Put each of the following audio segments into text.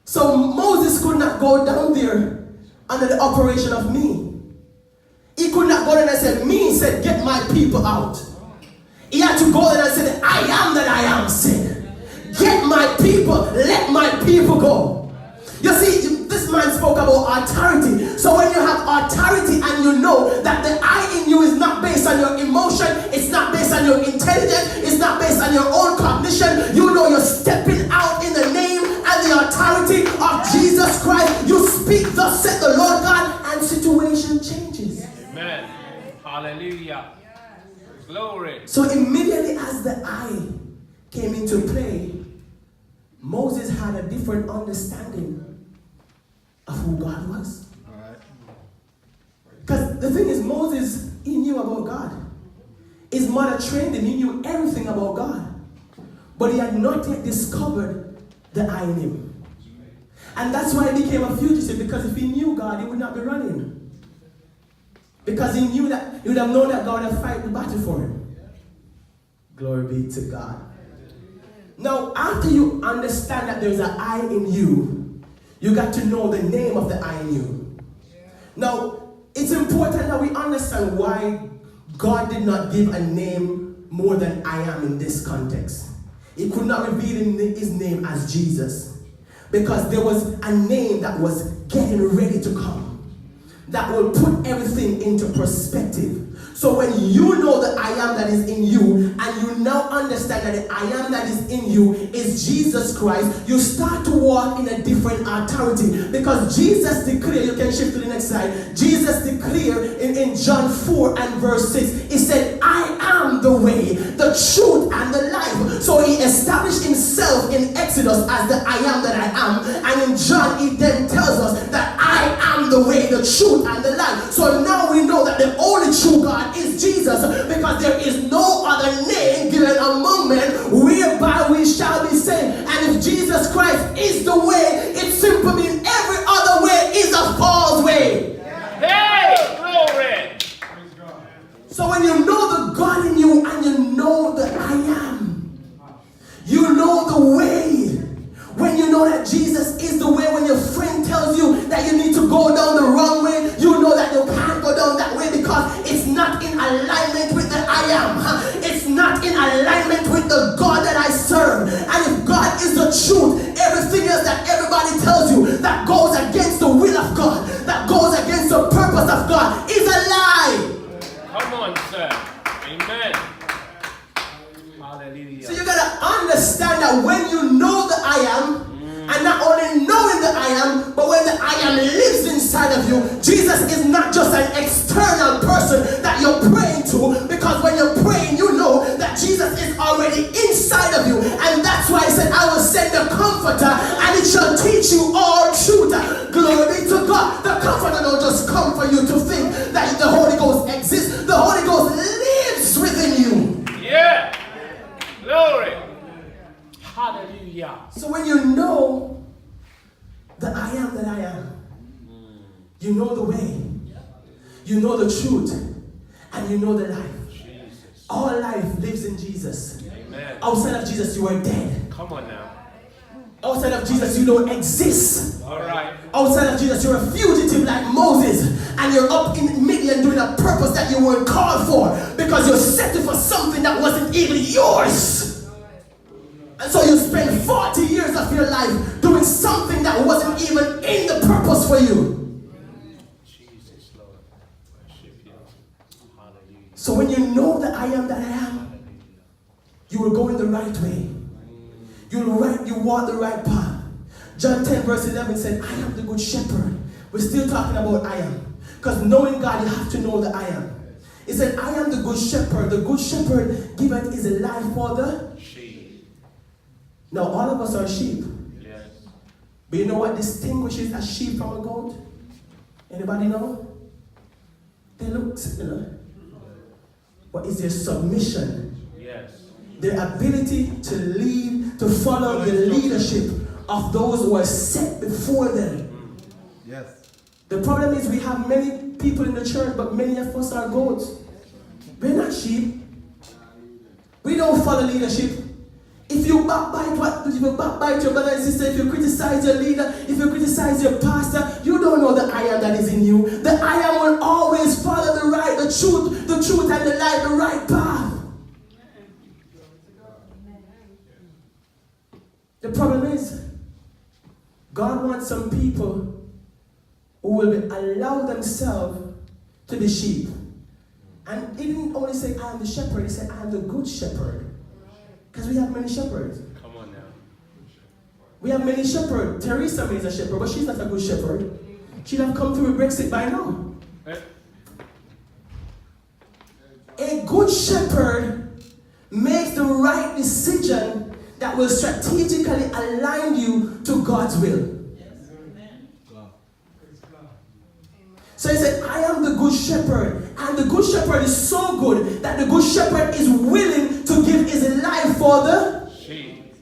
So Moses could not go down there under the operation of me. He could not go there and say, me said, get my people out. He had to go there and say, I am that I am said, get my people, let my people go. You see, this man spoke about authority. So when you have authority and you know that the I in you is not based on your emotion, it's not based on your intelligence, it's not based on your own cognition, you know you're stepping out in the name and the authority of Jesus Christ. You speak, thus said the Lord God, and situation changes. Amen. Hallelujah. Glory. So immediately as the I came into play, Moses had a different understanding of who God was. Because the thing is, Moses, he knew about God. His mother trained him, he knew everything about God. But he had not yet discovered the I in him. And that's why he became a fugitive, because if he knew God, he would not be running. Because he knew that, he would have known that God would fight the battle for him. Glory be to God. Now, after you understand that there's an I in you, you got to know the name of the I in you. Now, it's important that we understand why God did not give a name more than I am in this context. He could not reveal his name as Jesus, because there was a name that was getting ready to come that will put everything into perspective. So when you know the I am that is in you, and you now understand that the I am that is in you is Jesus Christ, you start to walk in a different authority. Because Jesus declared, you can shift to the next slide, Jesus declared in John 4 and verse 6, he said, I am the way, the truth, and the life. So he established himself in Exodus as the I am that I am. And in John, he then tells us that I am the way, the truth, and the life. So now we know that the only true God is Jesus, because there is no other name given among men whereby we shall be saved. And if Jesus Christ is the way, it simply means every other way is a false way. Hey, glory. So when you know the God in you and you know the I am, you know the way. When you know that Jesus is the way, when your friend tells you that you need to go down the wrong way, you know that you can't go down that way because it's not in alignment with the I am. It's not in alignment with the God that I serve. And if God is the truth, everything else that everybody tells you that goes against the will of God, that goes against the purpose of God, is a lie. Come on, sir. Amen. Hallelujah. So you gotta understand that when you know the I am, and not only knowing the I am, but when the I am lives inside of you, Jesus is not just an external person that you're praying to, because when you're praying, you know that Jesus is already inside of you. And that's why he said, I will send the Comforter, and it shall teach you all truth. Glory be to God. The Comforter don't just come for you to think that the Holy Ghost exists. The Holy Ghost lives within you. Yeah. Glory. Hallelujah. So when you know the I am that I am, you know the way, you know the truth, and you know the life. Jesus. All life lives in Jesus. Amen. Outside of Jesus, you are dead. Come on now. Outside of Jesus, you don't exist. All right. Outside of Jesus, you're a fugitive like Moses, and you're up in Midian doing a purpose that you weren't called for, because you're setting for something that wasn't even yours. And so you spend 40 years of your life doing something that wasn't even in the purpose for you. Jesus, Lord. Worship you. Hallelujah. So when you know that I am that I am, you will go in the right way. You walk the right path. John 10 verse 11 said, I am the good shepherd. We're still talking about I am. Because knowing God, you have to know that I am. It said, I am the good shepherd. The good shepherd giveth his life for the sheep. Now, all of us are sheep. Yes. But you know what distinguishes a sheep from a goat? Anybody know? They look similar. What is their submission? Yes. Their ability to lead, to follow the leadership of those who are set before them. Yes. The problem is we have many people in the church, but many of us are goats. We're not sheep. We don't follow leadership. If you backbite your brother and sister, if you criticize your leader, if you criticize your pastor, you don't know the I am that is in you. The I am will always follow the truth and the light, the right path. The problem is, God wants some people who will allow themselves to be sheep. And he didn't only say, I am the shepherd, he said, I am the good shepherd. Because we have many shepherds. Come on now. We have many shepherds. Teresa May is a shepherd, but she's not a good shepherd. She'd have come through with Brexit by now. A good shepherd makes the right decision that will strategically align you to God's will. So he said, I am the good shepherd. And the good shepherd is so good that the good shepherd is willing to give his life for the sheep.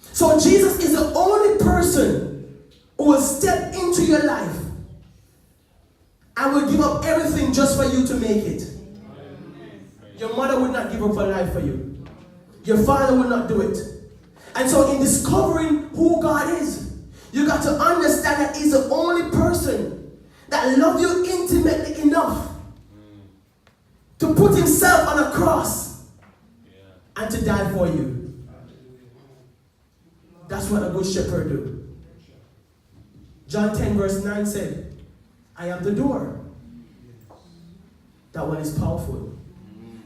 So Jesus is the only person who will step into your life and will give up everything just for you to make it. Your mother would not give up her life for you. Your father will not do it. And so in discovering who God is, you got to understand that he's the only person that loves you intimately enough to put himself on a cross and to die for you. That's what a good shepherd do. John 10 verse 9 said, I am the door. That one is powerful.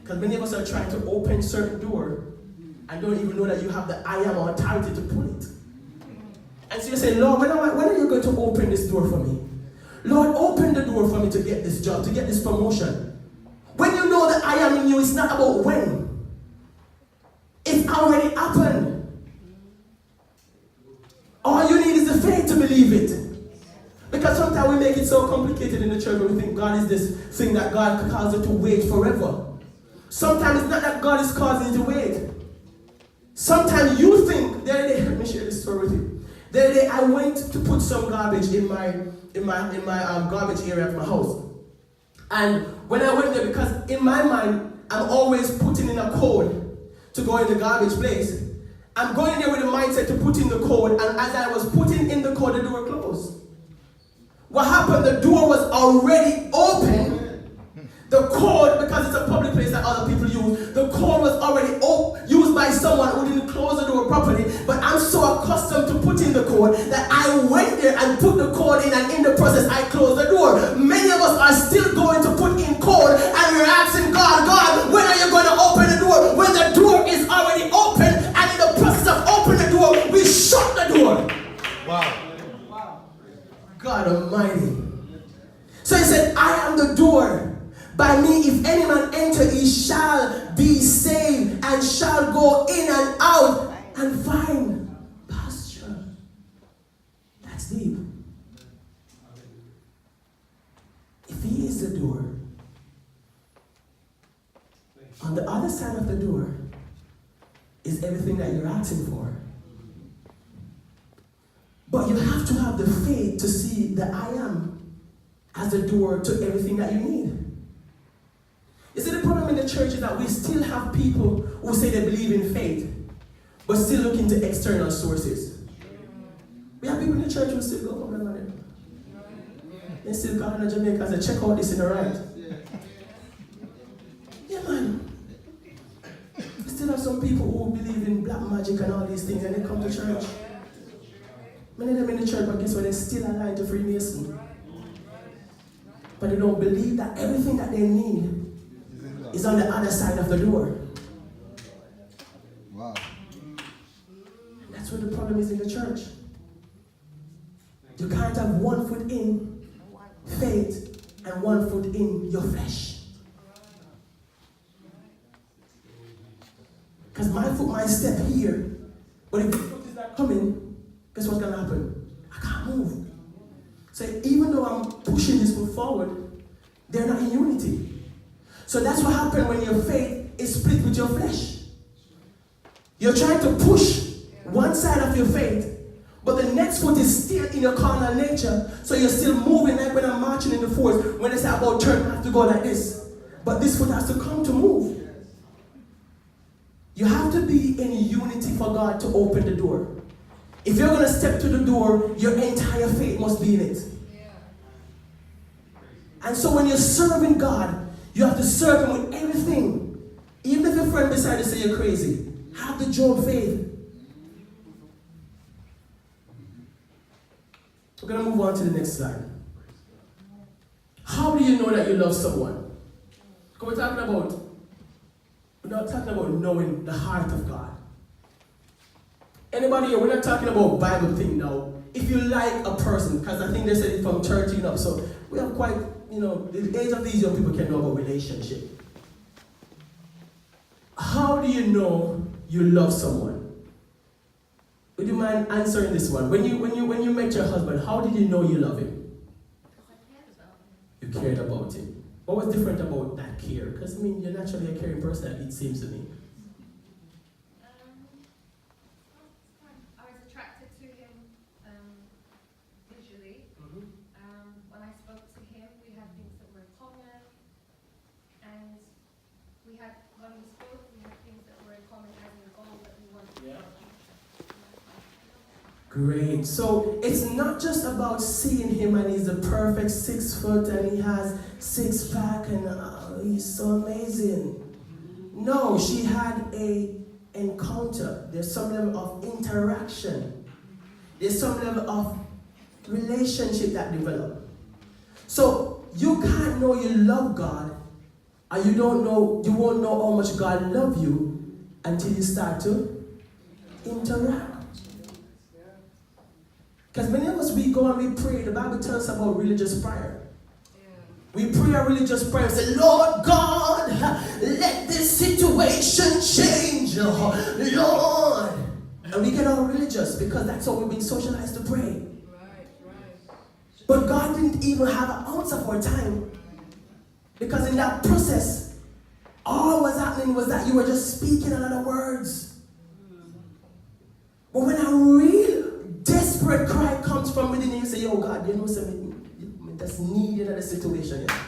Because many of us are trying to open certain door and don't even know that you have the I am authority to pull it. And so you say, Lord, when are you going to open this door for me? Lord, open the door for me to get this job, to get this promotion. When you know that I am in you, it's not about when. It's already happened. All you need is the faith to believe it. Because sometimes we make it so complicated in the church when we think God is this thing that God calls you to wait forever. Sometimes it's not that God is causing you to wait. Sometimes you think, let me share this story with you. The other day I went to put some garbage in my garbage area of my house. And when I went there, because in my mind, I'm always putting in a code to go in the garbage place. I'm going there with the mindset to put in the code, and as I was putting in the code, the door closed. What happened? The door was already open. The code, because it's a public place that other people use, the code was already used by someone who didn't close the door properly. But I'm so accustomed to putting the code that I went there and put the code in, and in the process I closed the door. Many of us are still going to put in code, and we're asking God, when are you going to open the door? When the door is already open, and in the process of opening the door, we shut the door. Wow. God Almighty. So he said, I am the door. By me, if any man enter, he shall be saved and shall go in and out and find pasture. That's deep. If he is the door, on the other side of the door is everything that you're asking for. But you have to have the faith to see the I am as the door to everything that you need. You see, the problem in the church is that we still have people who say they believe in faith, but still looking to external sources. We have people in the church who still go, oh, man, they still come in Jamaica and say, check out this in the right. Yeah, man. We still have some people who believe in black magic and all these things, and they come to church. Many of them in the church, but guess what? They're still aligned to Freemason. But they don't believe that everything that they need is on the other side of the door. Wow. And that's where the problem is in the church. You can't have 1 foot in faith and 1 foot in your flesh. Because my foot might step here, but if the foot is not coming, guess what's going to happen? I can't move. So even though I'm pushing this foot forward, they're not in unity. So that's what happens when your faith is split with your flesh. You're trying to push one side of your faith, but the next foot is still in your carnal nature. So you're still moving, like when I'm marching in the force. When they say about turn, I have to go like this. But this foot has to come to move. You have to be in unity for God to open the door. If you're going to step to the door, your entire faith must be in it. And so when you're serving God, you have to serve Him with everything. Even if your friend beside you say you're crazy, have the Job faith. We're going to move on to the next slide. How do you know that you love someone? Because we're not talking about knowing the heart of God. Anybody here, we're not talking about Bible thing now. If you like a person, because I think they said it from 13 up, so we have quite, the age of these young people can know about relationship. How do you know you love someone? Would you mind answering this one? When you met your husband, how did you know you love him? You cared about him. What was different about that care? Because you're naturally a caring person, it seems to me. I was attracted to him visually. When I spoke to him, we had things that were in common, and when we spoke, we had things that were in common as a goal that we wanted to achieve. Great. So it's not just about seeing him and he's the perfect 6 foot and he has 6-pack and he's so amazing. No, she had an encounter. There's some level of interaction. There's some level of relationship that developed. So you can't know you love God, and you won't know how much God loves you until you start to interact. Because many of us, we go and we pray. The Bible tells us about religious prayer. We pray a religious prayer and say, Lord God, let this situation change, Lord. And we get all religious because that's how we've been socialized to pray. But God didn't even have an ounce of our time. Because in that process, all was happening was that you were just speaking a lot of words. But when a real desperate cry comes from within you, say, yo, God, you know something that's needed in the situation. Yeah?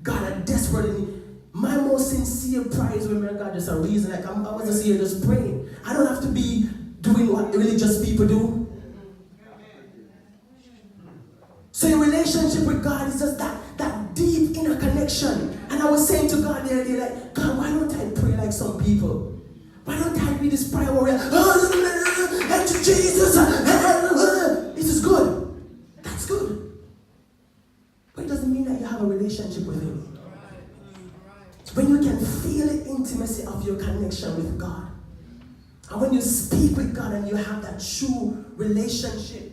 God, I'm desperate need. My most sincere prayer is when God just a reason. Like I was just here just praying. I don't have to be doing what religious people do. So your relationship with God is just that deep inner connection. And I was saying to God the other day, like, God, why don't I pray like some people? Why don't I read this prayer where and to Jesus? This is good. That's good. But it doesn't mean that you have a relationship with Him. When you can feel the intimacy of your connection with God, and when you speak with God and you have that true relationship,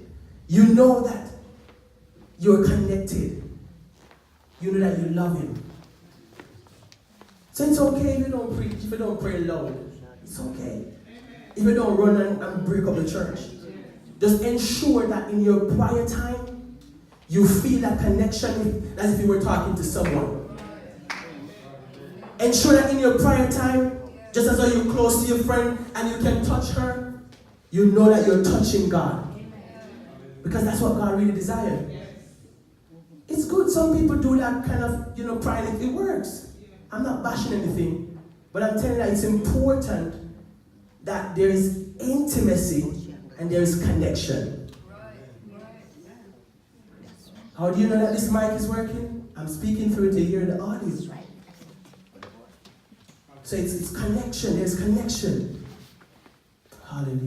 you know that you're connected. You know that you love Him. So it's okay if you don't preach, if you don't pray loud. It's okay. If you don't run and break up the church. Just ensure that in your quiet time, you feel that connection as if you were talking to someone. Ensure that in your quiet time, just as though you're close to your friend and you can touch her, you know that you're touching God. Because that's what God really desired. It's good. Some people do that kind of, pride. It works. I'm not bashing anything. But I'm telling you that it's important that there is intimacy and there is connection. How do you know that this mic is working? I'm speaking through it to hear the audio. So it's connection. There's connection. Hallelujah.